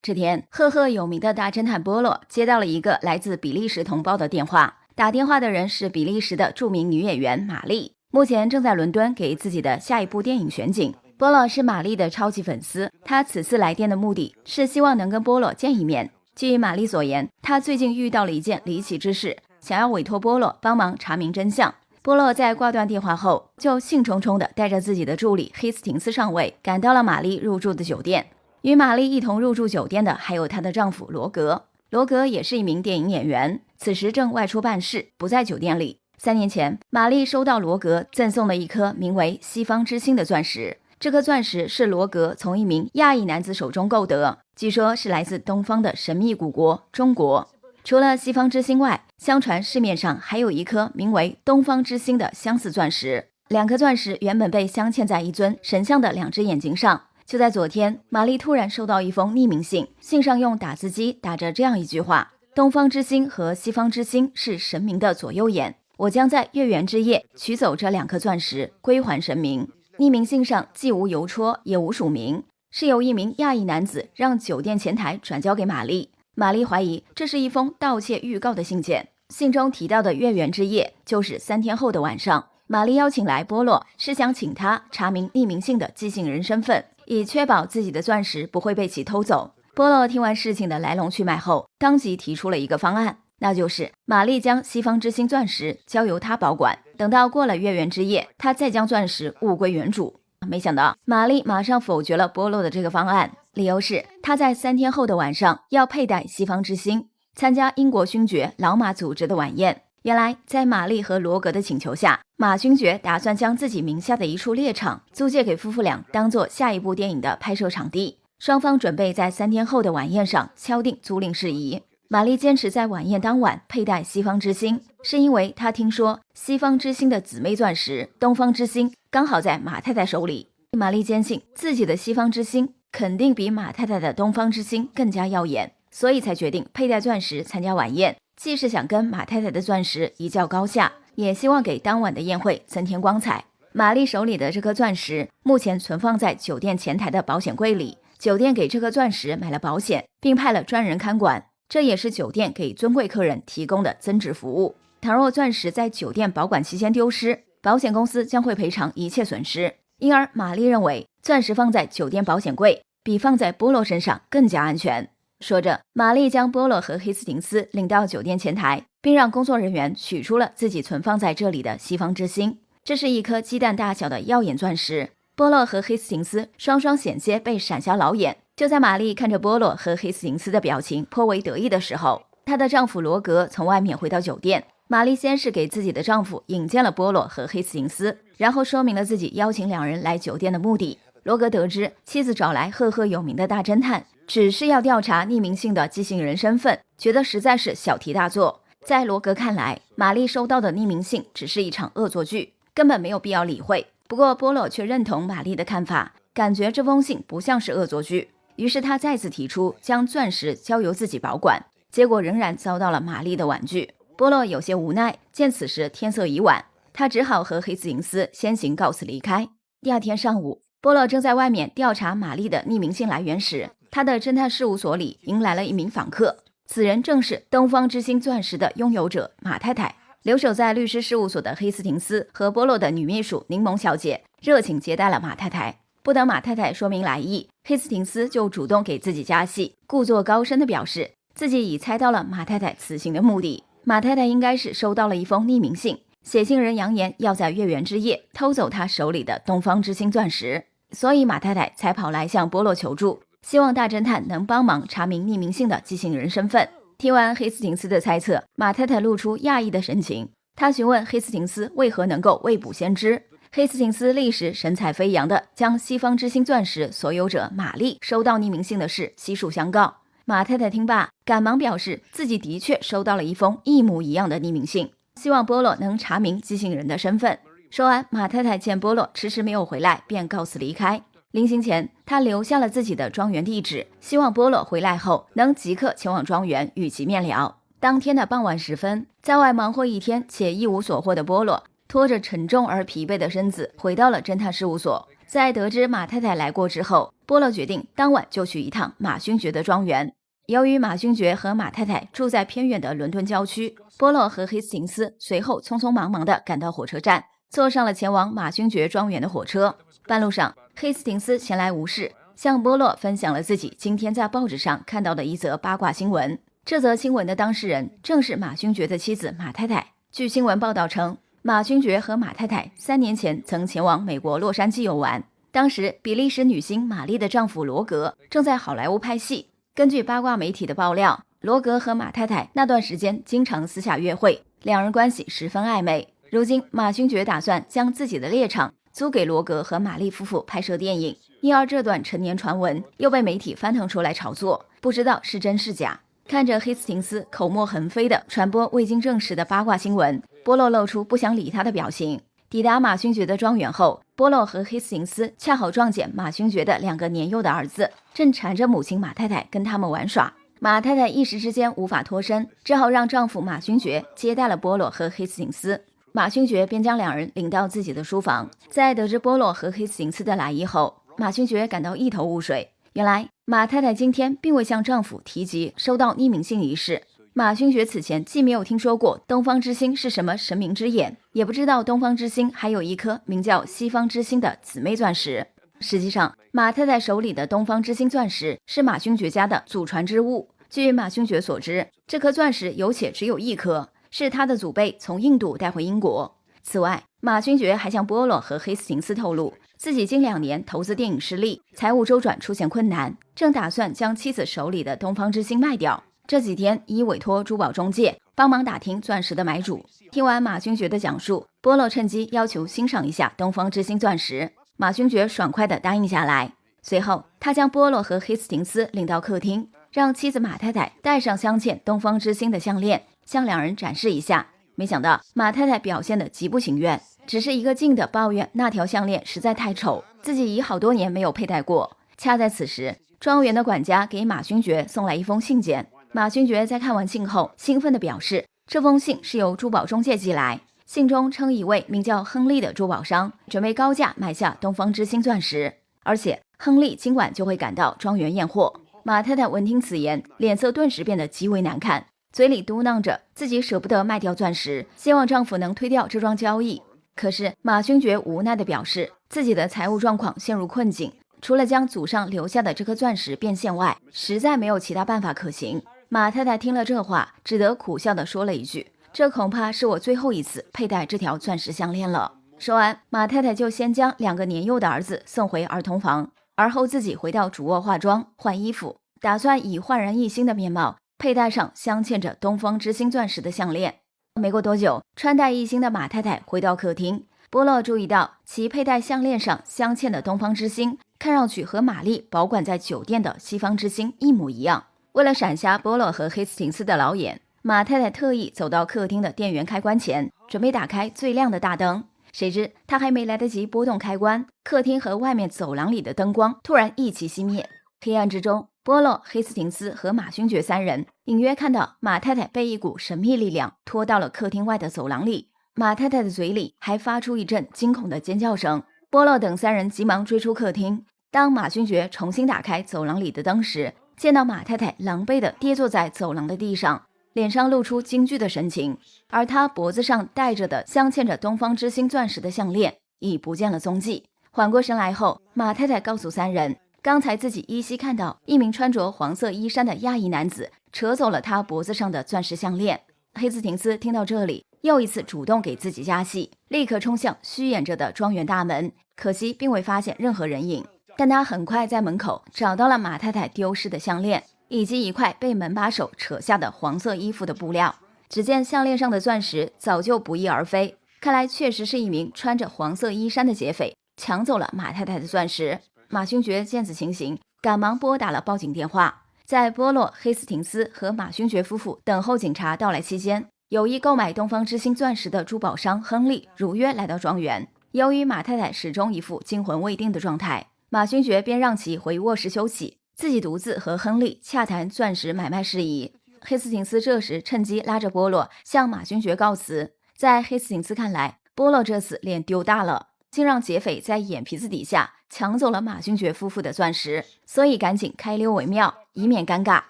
这天，赫赫有名的大侦探波洛接到了一个来自比利时同胞的电话，打电话的人是比利时的著名女演员玛丽，目前正在伦敦给自己的下一部电影选景。波洛是玛丽的超级粉丝，他此次来电的目的是希望能跟波洛见一面。据玛丽所言，他最近遇到了一件离奇之事，想要委托波洛帮忙查明真相。波洛在挂断电话后，就兴冲冲地带着自己的助理黑斯廷斯上尉赶到了玛丽入住的酒店。与玛丽一同入住酒店的还有她的丈夫罗格。罗格也是一名电影演员，此时正外出办事，不在酒店里。3年前，玛丽收到罗格赠送了一颗名为西方之星的钻石，这颗钻石是罗格从一名亚裔男子手中购得，据说是来自东方的神秘古国中国。除了西方之星外，相传市面上还有一颗名为东方之星的相似钻石，2颗钻石原本被镶嵌在一尊神像的2只眼睛上。就在昨天，玛丽突然收到一封匿名信，信上用打字机打着这样一句话：东方之星和西方之星是神明的左右眼，我将在月圆之夜取走这2颗钻石归还神明。匿名信上既无邮戳也无署名，是由一名亚裔男子让酒店前台转交给玛丽。玛丽怀疑这是一封盗窃预告的信件，信中提到的月圆之夜就是3天后的晚上。玛丽邀请来波洛，是想请他查明匿名信的寄信人身份，以确保自己的钻石不会被其偷走。波洛听完事情的来龙去脉后，当即提出了一个方案，那就是玛丽将西方之星钻石交由他保管，等到过了月圆之夜，他再将钻石物归原主。没想到玛丽马上否决了波洛的这个方案，理由是他在3天后的晚上要佩戴西方之星，参加英国勋爵老马组织的晚宴。原来在玛丽和罗格的请求下，马勋爵打算将自己名下的一处猎场租借给夫妇俩，当做下一部电影的拍摄场地。双方准备在3天后的晚宴上敲定租赁事宜。玛丽坚持在晚宴当晚佩戴西方之星，是因为她听说西方之星的姊妹钻石东方之星刚好在马太太手里。玛丽坚信自己的西方之星肯定比马太太的东方之星更加耀眼，所以才决定佩戴钻石参加晚宴，既是想跟马太太的钻石一较高下，也希望给当晚的宴会增添光彩。玛丽手里的这颗钻石目前存放在酒店前台的保险柜里，酒店给这颗钻石买了保险，并派了专人看管，这也是酒店给尊贵客人提供的增值服务。倘若钻石在酒店保管期间丢失，保险公司将会赔偿一切损失。因而玛丽认为钻石放在酒店保险柜比放在波洛身上更加安全。说着，玛丽将波洛和黑斯廷斯领到酒店前台，并让工作人员取出了自己存放在这里的西方之星。这是一颗鸡蛋大小的耀眼钻石，波洛和黑斯廷斯双双险些被闪瞎老眼。就在玛丽看着波洛和黑斯廷斯的表情颇为得意的时候，她的丈夫罗格从外面回到酒店。玛丽先是给自己的丈夫引荐了波洛和黑斯廷斯，然后说明了自己邀请2人来酒店的目的。罗格得知妻子找来赫赫有名的大侦探，只是要调查匿名信的寄信人身份，觉得实在是小题大做。在罗格看来，玛丽收到的匿名信只是一场恶作剧，根本没有必要理会。不过波洛却认同玛丽的看法，感觉这封信不像是恶作剧，于是他再次提出将钻石交由自己保管，结果仍然遭到了玛丽的婉拒。波洛有些无奈，见此时天色已晚，他只好和黑斯廷斯先行告辞离开。第2天上午，波洛正在外面调查玛丽的匿名信来源时，他的侦探事务所里迎来了一名访客，此人正是东方之星钻石的拥有者马太太。留守在律师事务所的黑斯廷斯和波洛的女秘书柠檬小姐热情接待了马太太。不等马太太说明来意，黑斯廷斯就主动给自己加戏，故作高深地表示自己已猜到了马太太此行的目的。马太太应该是收到了一封匿名信，写信人扬言要在月圆之夜偷走他手里的东方之星钻石，所以马太太才跑来向波洛求助，希望大侦探能帮忙查明匿名信的寄信人身份。听完黑斯廷斯的猜测，马太太露出讶异的神情，她询问黑斯廷斯为何能够未卜先知。黑斯廷斯立时神采飞扬地将西方之星钻石所有者玛丽收到匿名信的事悉数相告。马太太听罢，赶忙表示自己的确收到了一封一模一样的匿名信，希望波洛能查明寄信人的身份。说完，马太太见波洛迟迟没有回来，便告辞离开。临行前，她留下了自己的庄园地址，希望波洛回来后能即刻前往庄园与其面聊。当天的傍晚时分，在外忙活一天且一无所获的波洛拖着沉重而疲惫的身子回到了侦探事务所。在得知马太太来过之后，波洛决定当晚就去一趟马勋爵的庄园。由于马勋爵和马太太住在偏远的伦敦郊区，波洛和黑斯廷斯随后匆匆忙忙地赶到火车站，坐上了前往马勋爵庄园的火车。半路上，黑斯廷斯前来无事，向波洛分享了自己今天在报纸上看到的一则八卦新闻。这则新闻的当事人正是马勋爵的妻子马太太。据新闻报道称，马勋爵和马太太3年前曾前往美国洛杉矶游玩，当时比利时女星玛丽的丈夫罗格正在好莱坞拍戏。根据八卦媒体的爆料，罗格和马太太那段时间经常私下约会，两人关系十分暧昧。如今马勋爵打算将自己的猎场租给罗格和玛丽夫妇拍摄电影，因而这段陈年传闻又被媒体翻腾出来炒作，不知道是真是假。看着黑斯廷斯口沫横飞的传播未经证实的八卦新闻，波洛露出不想理他的表情。抵达马勋爵的庄园后，波洛和黑斯廷斯恰好撞见马勋爵的2个年幼的儿子正缠着母亲马太太跟他们玩耍。马太太一时之间无法脱身，只好让丈夫马勋爵接待了波洛和黑斯廷斯。马勋爵便将2人领到自己的书房。在得知波洛和黑斯廷斯的来意后，马勋爵感到一头雾水。原来马太太今天并未向丈夫提及收到匿名信一事。马勋爵此前既没有听说过东方之星是什么神明之眼，也不知道东方之星还有一颗名叫西方之星的姊妹钻石。实际上，马太太手里的东方之星钻石是马勋爵家的祖传之物。据马勋爵所知，这颗钻石有且只有1颗，是他的祖辈从印度带回英国。此外，马勋爵还向波洛和黑斯廷斯透露，自己近2年投资电影失利，财务周转出现困难，正打算将妻子手里的东方之星卖掉。这几天已委托珠宝中介帮忙打听钻石的买主。听完马勋爵的讲述，波洛趁机要求欣赏一下东方之星钻石。马勋爵爽快地答应下来。随后，他将波洛和黑斯廷斯领到客厅，让妻子马太太戴上镶嵌东方之星的项链，向2人展示一下。没想到马太太表现得极不情愿，只是一个劲地抱怨那条项链实在太丑，自己已好多年没有佩戴过。恰在此时，庄园的管家给马勋爵送来一封信件。马勋爵在看完信后，兴奋地表示，这封信是由珠宝中介寄来，信中称一位名叫亨利的珠宝商准备高价买下东方之星钻石，而且亨利今晚就会赶到庄园验货。马太太闻听此言，脸色顿时变得极为难看，嘴里嘟囔着自己舍不得卖掉钻石，希望丈夫能推掉这桩交易。可是马勋爵无奈地表示，自己的财务状况陷入困境，除了将祖上留下的这颗钻石变现外，实在没有其他办法可行。马太太听了这话，只得苦笑地说了一句，这恐怕是我最后一次佩戴这条钻石项链了。说完，马太太就先将2个年幼的儿子送回儿童房，而后自己回到主卧化妆换衣服，打算以焕然一新的面貌佩戴上镶嵌着东方之星钻石的项链。没过多久，穿戴一新的马太太回到客厅，波洛注意到其佩戴项链上镶嵌的东方之星看上去和玛丽保管在酒店的西方之星一模一样。为了闪瞎波洛和黑斯廷斯的老眼，马太太特意走到客厅的电源开关前，准备打开最亮的大灯。谁知她还没来得及拨动开关，客厅和外面走廊里的灯光突然一起熄灭。黑暗之中，波洛、黑斯廷斯和马勋爵3人隐约看到马太太被一股神秘力量拖到了客厅外的走廊里，马太太的嘴里还发出一阵惊恐的尖叫声。波洛等3人急忙追出客厅。当马勋爵重新打开走廊里的灯时，见到马太太狼狈地跌坐在走廊的地上，脸上露出惊惧的神情，而她脖子上戴着的镶嵌着东方之星钻石的项链已不见了踪迹。缓过神来后，马太太告诉3人，刚才自己依稀看到一名穿着黄色衣衫的亚裔男子扯走了她脖子上的钻石项链。黑斯廷斯听到这里，又一次主动给自己加戏，立刻冲向虚掩着的庄园大门，可惜并未发现任何人影。但他很快在门口找到了马太太丢失的项链，以及一块被门把手扯下的黄色衣服的布料。只见项链上的钻石早就不翼而飞，看来确实是一名穿着黄色衣衫的劫匪抢走了马太太的钻石。马勋爵见此情形，赶忙拨打了报警电话。在波洛、黑斯廷斯和马勋爵夫妇等候警察到来期间，有意购买东方之星钻石的珠宝商亨利如约来到庄园。由于马太太始终一副惊魂未定的状态，马勋爵便让其回卧室休息，自己独自和亨利洽谈钻石买卖事宜。黑斯廷斯这时趁机拉着波洛向马勋爵告辞。在黑斯廷斯看来，波洛这次脸丢大了，竟让劫匪在眼皮子底下抢走了马勋爵夫妇的钻石，所以赶紧开溜为妙，以免尴尬。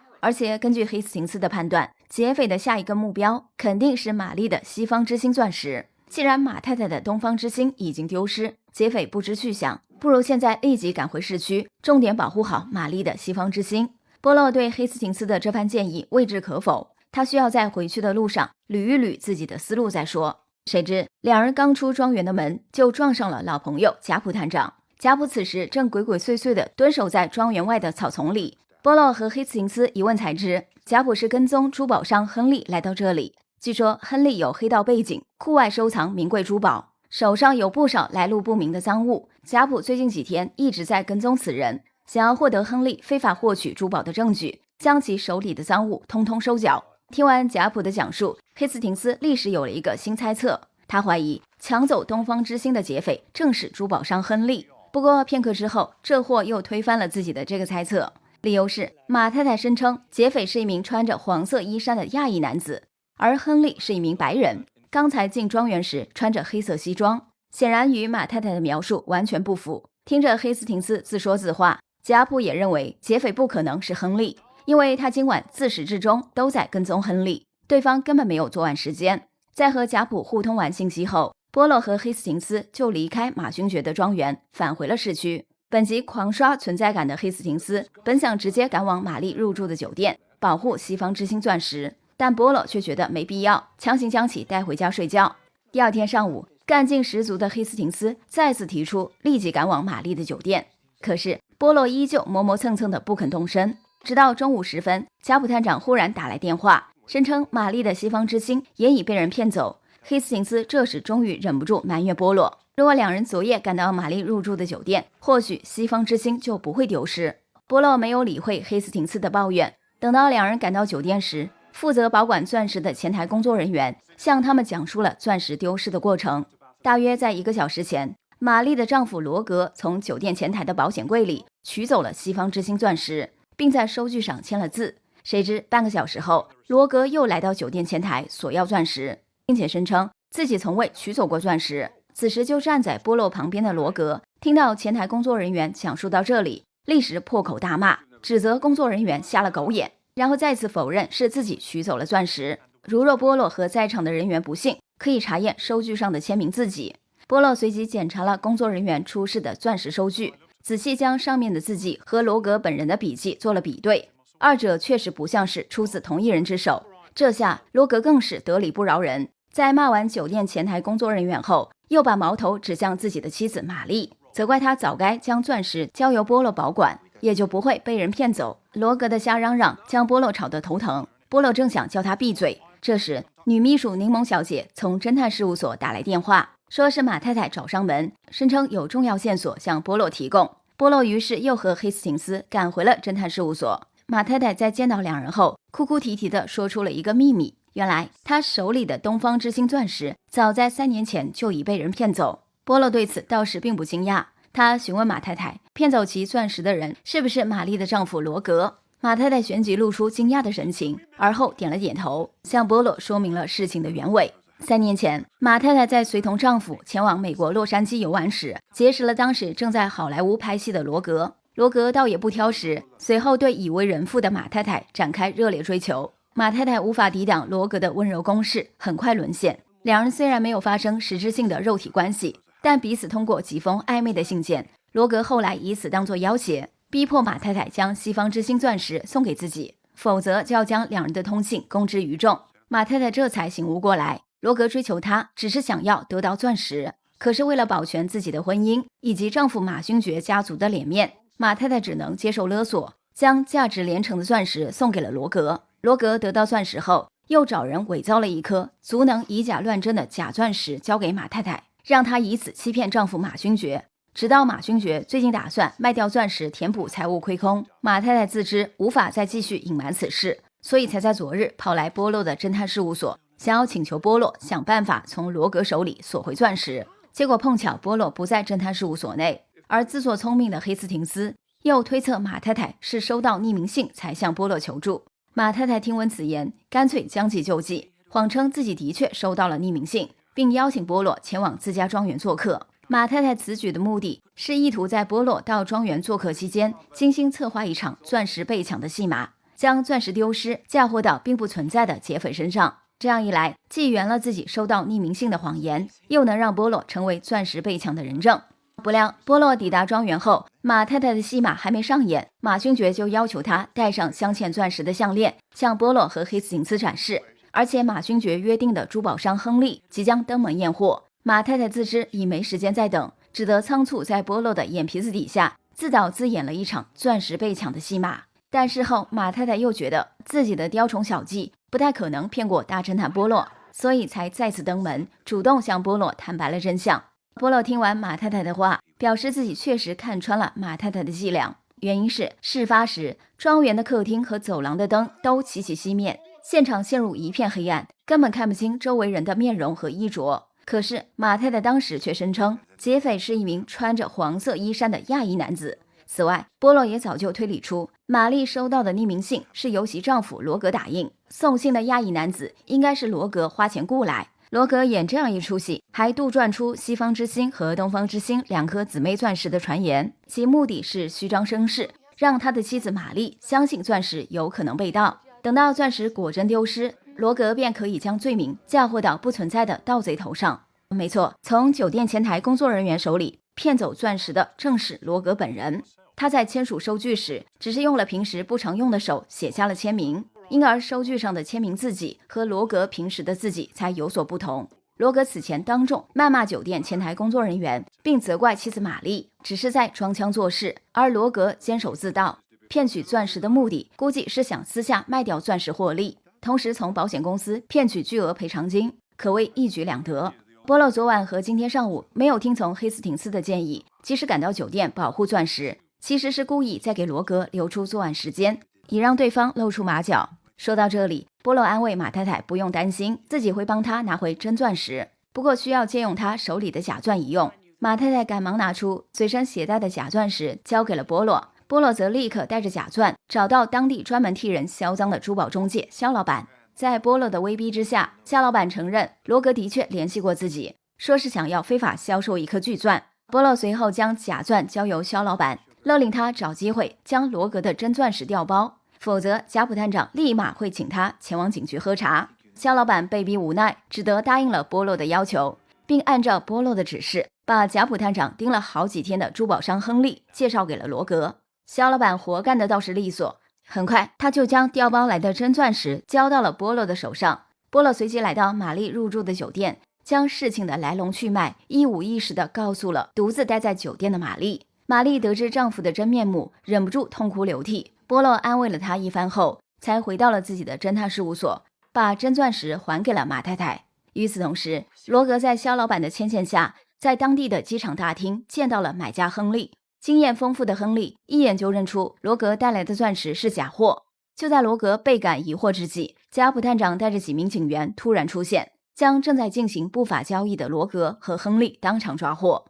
而且根据黑斯廷斯的判断，劫匪的下一个目标肯定是玛丽的西方之星钻石。既然马太太的东方之星已经丢失，劫匪不知去向，不如现在立即赶回市区，重点保护好玛丽的西方之星。波洛对黑斯廷斯的这番建议未置可否，他需要在回去的路上捋一捋自己的思路再说。谁知两人刚出庄园的门，就撞上了老朋友贾普探长。贾普此时正鬼鬼祟祟地蹲守在庄园外的草丛里。波洛和黑斯廷斯一问才知，贾普是跟踪珠宝商亨利来到这里。据说亨利有黑道背景，酷爱收藏名贵珠宝，手上有不少来路不明的赃物。贾普最近几天一直在跟踪此人，想要获得亨利非法获取珠宝的证据，将其手里的赃物通通收缴。听完贾普的讲述，黑斯廷斯立时有了一个新猜测，他怀疑抢走东方之星的劫匪正是珠宝商亨利。不过片刻之后，这货又推翻了自己的这个猜测，理由是马太太声称劫匪是一名穿着黄色衣衫的亚裔男子，而亨利是一名白人，刚才进庄园时穿着黑色西装，显然与马太太的描述完全不符。听着黑斯廷斯自说自话，贾普也认为劫匪不可能是亨利，因为他今晚自始至终都在跟踪亨利，对方根本没有作案时间。在和贾普互通完信息后，波洛和黑斯廷斯就离开马勋爵的庄园，返回了市区。本集狂刷存在感的黑斯廷斯本想直接赶往玛丽入住的酒店，保护西方之星钻石，但波洛却觉得没必要，强行将其带回家睡觉。第二天上午，干劲十足的黑斯廷斯再次提出立即赶往玛丽的酒店，可是波洛依旧磨磨蹭蹭的不肯动身。直到中午时分，贾普探长忽然打来电话，声称玛丽的西方之星也已被人骗走。黑斯廷斯这时终于忍不住埋怨波洛，如果两人昨夜赶到玛丽入住的酒店，或许西方之星就不会丢失。波洛没有理会黑斯廷斯的抱怨，等到两人赶到酒店时，负责保管钻石的前台工作人员向他们讲述了钻石丢失的过程。大约在1个小时前，玛丽的丈夫罗格从酒店前台的保险柜里取走了西方之星钻石，并在收据上签了字。谁知半个小时后，罗格又来到酒店前台索要钻石，并且声称自己从未取走过钻石。此时就站在波洛旁边的罗格听到前台工作人员讲述到这里，立时破口大骂，指责工作人员瞎了狗眼，然后再次否认是自己取走了钻石。如若波洛和在场的人员不信，可以查验收据上的签名字迹。波洛随即检查了工作人员出示的钻石收据，仔细将上面的字迹和罗格本人的笔迹做了比对，二者确实不像是出自同一人之手。这下罗格更是得理不饶人，在骂完酒店前台工作人员后，又把矛头指向自己的妻子玛丽，责怪他早该将钻石交由波洛保管，也就不会被人骗走。罗格的瞎嚷嚷将波洛吵得头疼，波洛正想叫他闭嘴，这时女秘书柠檬小姐从侦探事务所打来电话，说是马太太找上门，声称有重要线索向波洛提供。波洛于是又和黑斯廷斯赶回了侦探事务所。马太太在见到两人后，哭哭啼啼地说出了一个秘密，原来她手里的东方之星钻石早在3年前就已被人骗走。波洛对此倒是并不惊讶，他询问马太太，骗走其钻石的人是不是玛丽的丈夫罗格。马太太旋即露出惊讶的神情，而后点了点头，向波洛说明了事情的原委。3年前，马太太在随同丈夫前往美国洛杉矶游玩时，结识了当时正在好莱坞拍戏的罗格。罗格倒也不挑食，随后对已为人妇的马太太展开热烈追求。马太太无法抵挡罗格的温柔攻势，很快沦陷。两人虽然没有发生实质性的肉体关系，但彼此通过几封暧昧的信件，罗格后来以此当作要挟，逼迫马太太将西方之星钻石送给自己，否则就要将两人的通信公之于众。马太太这才醒悟过来，罗格追求她只是想要得到钻石，可是为了保全自己的婚姻以及丈夫马勋爵家族的脸面，马太太只能接受勒索，将价值连城的钻石送给了罗格。罗格得到钻石后，又找人伪造了一颗足能以假乱真的假钻石交给马太太，让她以此欺骗丈夫马勋爵。直到马勋爵最近打算卖掉钻石填补财务亏空，马太太自知无法再继续隐瞒此事，所以才在昨日跑来波洛的侦探事务所，想要请求波洛想办法从罗格手里索回钻石。结果碰巧波洛不在侦探事务所内，而自作聪明的黑斯廷斯又推测马太太是收到匿名信才向波洛求助。马太太听闻此言，干脆将计就计，谎称自己的确收到了匿名信，并邀请波洛前往自家庄园做客。马太太此举的目的是意图在波洛到庄园做客期间，精心策划一场钻石被抢的戏码，将钻石丢失嫁祸到并不存在的劫匪身上。这样一来，既圆了自己收到匿名信的谎言，又能让波洛成为钻石被抢的人证。不料波洛抵达庄园后，马太太的戏码还没上演，马勋爵就要求他戴上镶嵌钻石的项链，向波洛和黑斯廷斯展示。而且马勋爵约定的珠宝商亨利即将登门验货，马太太自知已没时间再等，只得仓促在波洛的眼皮子底下自导自演了一场钻石被抢的戏码。但事后马太太又觉得自己的雕虫小技不太可能骗过大侦探波洛，所以才再次登门，主动向波洛坦白了真相。波洛听完马太太的话，表示自己确实看穿了马太太的伎俩，原因是事发时庄园的客厅和走廊的灯都齐齐熄灭，现场陷入一片黑暗，根本看不清周围人的面容和衣着。可是马太太当时却声称劫匪是一名穿着黄色衣衫的亚裔男子。此外，波洛也早就推理出玛丽收到的匿名信是由其丈夫罗格打印，送信的亚裔男子应该是罗格花钱雇来。罗格演这样一出戏，还杜撰出西方之星和东方之星两颗姊妹钻石的传言，其目的是虚张声势，让他的妻子玛丽相信钻石有可能被盗。等到钻石果真丢失，罗格便可以将罪名嫁祸到不存在的盗贼头上。没错，从酒店前台工作人员手里骗走钻石的正是罗格本人。他在签署收据时，只是用了平时不常用的手写下了签名，因而收据上的签名字迹和罗格平时的字迹才有所不同。罗格此前当众谩骂酒店前台工作人员，并责怪妻子玛丽只是在装腔作势，而罗格坚守自盗，骗取钻石的目的估计是想私下卖掉钻石获利，同时从保险公司骗取巨额赔偿金，可谓一举两得。波洛昨晚和今天上午没有听从黑斯廷斯的建议，及时赶到酒店保护钻石，其实是故意在给罗格留出作案时间，以让对方露出马脚。说到这里，波洛安慰马太太不用担心，自己会帮他拿回真钻石，不过需要借用他手里的假钻一用。马太太赶忙拿出随身携带的假钻石交给了波洛，波洛则立刻带着假钻找到当地专门替人销赃的珠宝中介肖老板。在波洛的威逼之下，肖老板承认罗格的确联系过自己，说是想要非法销售一颗巨钻。波洛随后将假钻交由肖老板，勒令他找机会将罗格的真钻石调包，否则贾普探长立马会请他前往警局喝茶。肖老板被逼无奈，只得答应了波洛的要求，并按照波洛的指示，把贾普探长盯了好几天的珠宝商亨利介绍给了罗格。肖老板活干的倒是利索，很快他就将调包来的真钻石交到了波洛的手上。波洛随即来到玛丽入住的酒店，将事情的来龙去脉一五一十地告诉了独自待在酒店的玛丽。玛丽得知丈夫的真面目，忍不住痛哭流涕。波洛安慰了她一番后，才回到了自己的侦探事务所，把真钻石还给了马太太。与此同时，罗格在肖老板的牵线下，在当地的机场大厅见到了买家亨利。经验丰富的亨利一眼就认出罗格带来的钻石是假货。就在罗格倍感疑惑之际，贾普探长带着几名警员突然出现，将正在进行不法交易的罗格和亨利当场抓获。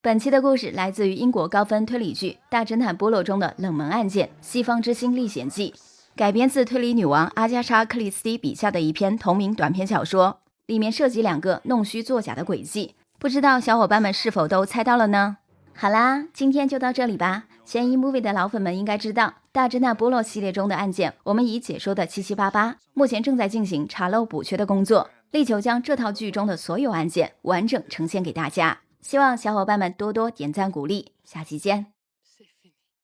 本期的故事来自于英国高分推理剧《大侦探波洛》中的冷门案件《西方之星历险记》，改编自推理女王阿加莎·克里斯蒂笔下的一篇同名短篇小说，里面涉及2个弄虚作假的诡计，不知道小伙伴们是否都猜到了呢？好啦，今天就到这里吧。嫌疑 movie 的老粉们应该知道，大侦探波洛系列中的案件我们已解说的七七八八，目前正在进行查漏补缺的工作，力求将这套剧中的所有案件完整呈现给大家。希望小伙伴们多多点赞鼓励，下期见。